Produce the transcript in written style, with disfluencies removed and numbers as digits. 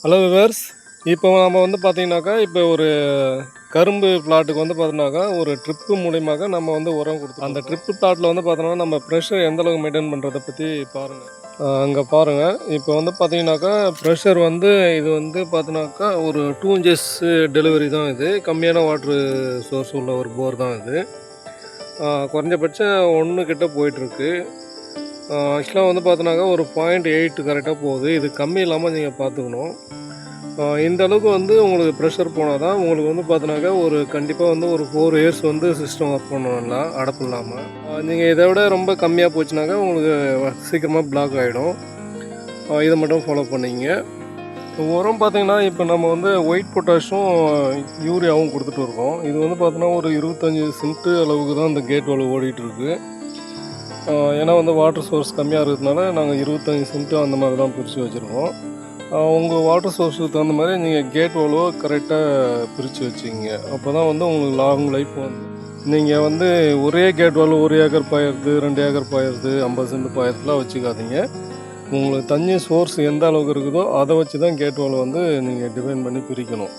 Hello viewers, இப்போ நம்ம வந்து பார்த்தீங்கன்னாக்கா, இப்போ ஒரு கரும்பு பிளாட்டுக்கு வந்து பார்த்தோம்னாக்கா, ஒரு ட்ரிப்பு மூலியமாக நம்ம வந்து உரம் கொடுத்துருக்கோம். அந்த ட்ரிப்பு பிளாட்டில் வந்து பார்த்தோம்னா, நம்ம ப்ரெஷர் எந்த அளவுக்கு மெயின்டைன் பண்ணுறதை பற்றி பாருங்கள். அங்கே பாருங்கள். இப்போ வந்து பார்த்தீங்கன்னாக்கா, ப்ரெஷர் வந்து இது வந்து பார்த்தோன்னாக்கா ஒரு 2 இன்ச்சஸ் டெலிவரி தான் இது. கம்மியான வாட்ரு சோர்ஸ் உள்ள ஒரு போர் தான் இது. குறைஞ்சபட்சம் 1 கிட்ட போயிட்டுருக்கு. ஆக்சுவலாக வந்து பார்த்தோன்னாக்கா ஒரு 0.8 கரெக்டாக போகுது. இது கம்மி இல்லாமல் நீங்கள் பார்த்துக்கணும். இந்த அளவுக்கு வந்து உங்களுக்கு ப்ரெஷர் போனால் தான் உங்களுக்கு வந்து பார்த்தோன்னாக்கா ஒரு கண்டிப்பாக வந்து ஒரு 4 இயர்ஸ் வந்து சிஸ்டம் ஒர்க் பண்ணலாம் அடப்பு இல்லாமல். நீங்கள் இதை விட ரொம்ப கம்மியாக போச்சுனாக்கா உங்களுக்கு சீக்கிரமாக பிளாக் ஆகிடும். இதை மட்டும் ஃபாலோ பண்ணிங்க. உரம் பார்த்திங்கன்னா இப்போ நம்ம வந்து ஒயிட் பொட்டாஷும் யூரியாவும் கொடுத்துட்டு இருக்கோம். இது வந்து பார்த்தோன்னா ஒரு 25 சென்ட்டு அளவுக்கு தான் இந்த கேட் வால்வு ஓடிட்டுருக்கு. ஏன்னா வந்து வாட்டர் சோர்ஸ் கம்மியாக இருக்கிறதுனால நாங்கள் 25 சென்ட்டு அந்த மாதிரி தான் பிரித்து வச்சுருக்கோம். உங்கள் வாட்டர் சோர்ஸுக்கு தகுந்த மாதிரி நீங்கள் கேட் வால்வை கரெக்டாக பிரித்து வச்சுக்கிங்க. அப்போ தான் வந்து உங்களுக்கு லாங் லைஃப் வந்து நீங்கள் வந்து ஒரே கேட் வால்வு 1 ஏக்கர் பாயிறது, 2 ஏக்கர் பாயிறது, 50 சென்ட் பாயிறதுலாம் வச்சுக்காதீங்க. உங்களுக்கு தண்ணி சோர்ஸ் எந்த அளவுக்கு இருக்குதோ அதை வச்சு தான் கேட் வால்வை வந்து நீங்கள் டிஃபைன் பண்ணி பிரிக்கணும்.